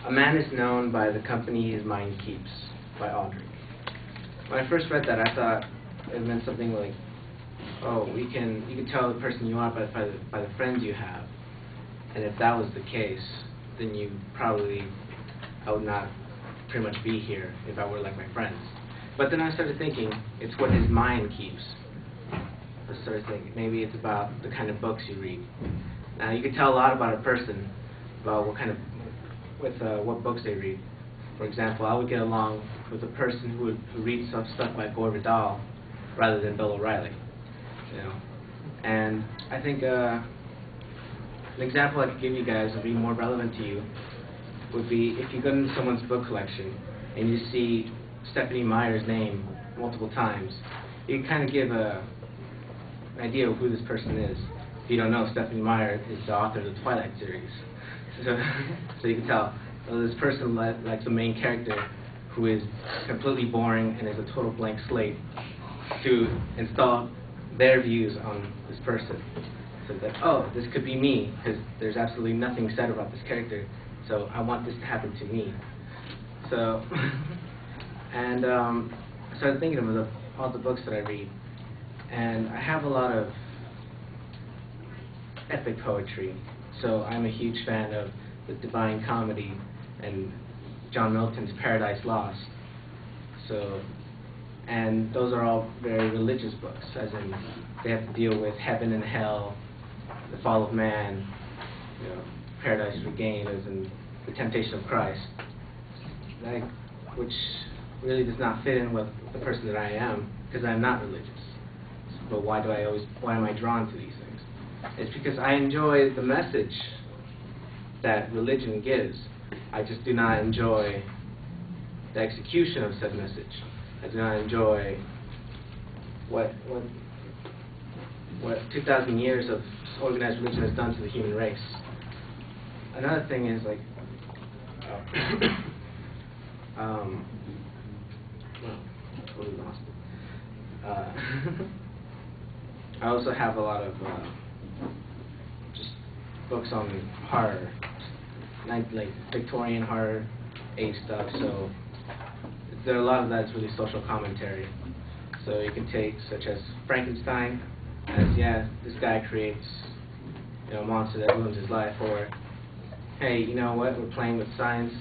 A man is known by the company his mind keeps, by Aldrich. When I first read that, I thought it meant something like, oh, you can tell the person you are by the friends you have. And if that was the case, then I would not pretty much be here if I were like my friends. But then I started thinking, it's what his mind keeps. I started thinking, maybe it's about the kind of books you read. Now, you can tell a lot about a person, about what books they read. For example, I would get along with a person who reads stuff like Gore Vidal rather than Bill O'Reilly. You know, and I think an example I could give you guys would be more relevant to you would be if you go into someone's book collection and you see Stephenie Meyer's name multiple times, you can kind of give an idea of who this person is. If you don't know, Stephenie Meyer is the author of the Twilight series. So you can tell, this person likes the main character who is completely boring and is a total blank slate to install their views on this person. So that, oh, this could be me, because there's absolutely nothing said about this character, so I want this to happen to me. So, and I started thinking of all the books that I read, and I have a lot of epic poetry. So I'm a huge fan of the Divine Comedy and John Milton's Paradise Lost. So, and those are all very religious books, as in they have to deal with heaven and hell, the fall of man, you know, Paradise Regained, as in the temptation of Christ, which really does not fit in with the person that I am, because I'm not religious. But why am I drawn to these things? It's because I enjoy the message that religion gives. I just do not enjoy the execution of said message. I do not enjoy what 2,000 years of organized religion has done to the human race. Another thing is like, well, totally lost it. I also have a lot of just books on horror, like Victorian horror, age stuff. So there are a lot of that's really social commentary. So you can take such as Frankenstein, as this guy creates a monster that ruins his life, or hey, you know what, we're playing with science,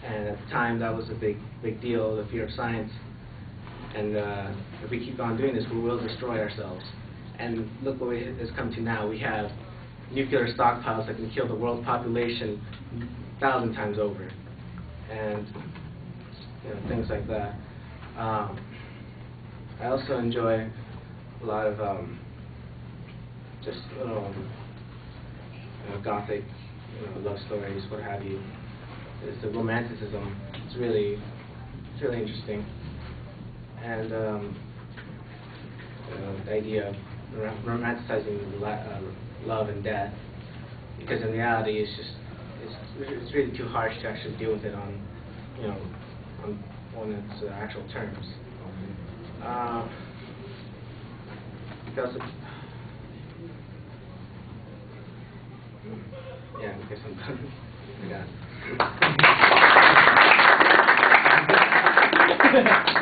and at the time that was a big deal, the fear of science, and if we keep on doing this, we will destroy ourselves. And look what it has come to now. We have nuclear stockpiles that can kill the world population 1,000 times over, and things like that. I also enjoy a lot of just little gothic love stories, what have you. It's the romanticism. It's really interesting, and the idea of romanticizing love and death, because in reality it's really too harsh to actually deal with it on its actual terms. Yeah, I guess I'm done. I got it.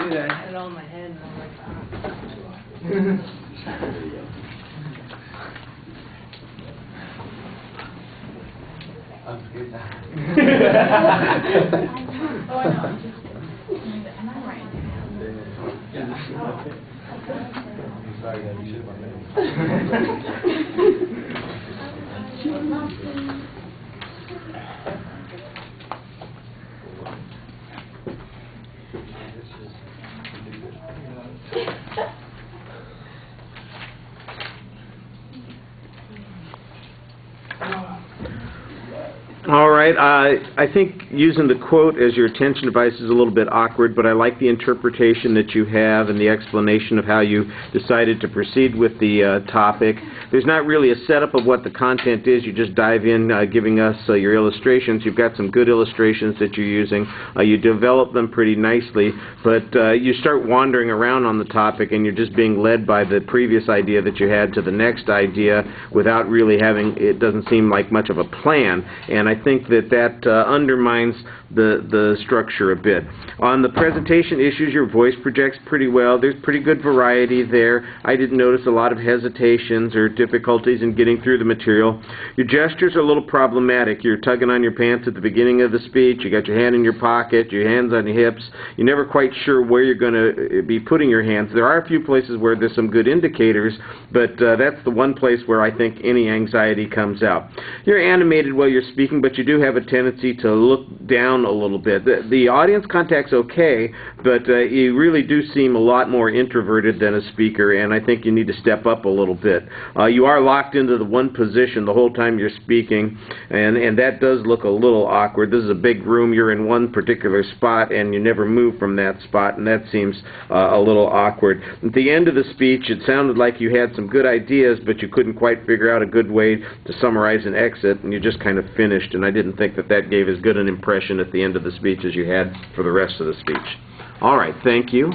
Dude, I had it all in my head and I'm like, Oh, I know. Am I right? Sorry, you should have All right. I think using the quote as your attention device is a little bit awkward, but I like the interpretation that you have and the explanation of how you decided to proceed with the topic. There's not really a setup of what the content is. You just dive in giving us your illustrations. You've got some good illustrations that you're using. You develop them pretty nicely, but you start wandering around on the topic and you're just being led by the previous idea that you had to the next idea without really having, it doesn't seem like much of a plan. And I think that undermines the structure a bit. On the presentation issues, your voice projects pretty well. There's pretty good variety there. I didn't notice a lot of hesitations or difficulties in getting through the material. Your gestures are a little problematic. You're tugging on your pants at the beginning of the speech. You got your hand in your pocket, your hands on your hips. You're never quite sure where you're going to be putting your hands. There are a few places where there's some good indicators, but that's the one place where I think any anxiety comes out. You're animated while you're speaking, but you do have a tendency to look down a little bit. The audience contact's okay, but you really do seem a lot more introverted than a speaker, and I think you need to step up a little bit. You are locked into the one position the whole time you're speaking, and that does look a little awkward. This is a big room. You're in one particular spot, and you never move from that spot, and that seems a little awkward. At the end of the speech, it sounded like you had some good ideas, but you couldn't quite figure out a good way to summarize and exit, and you just kind of finished, and I didn't think that gave as good an impression at the end of the speech as you had for the rest of the speech. All right, thank you.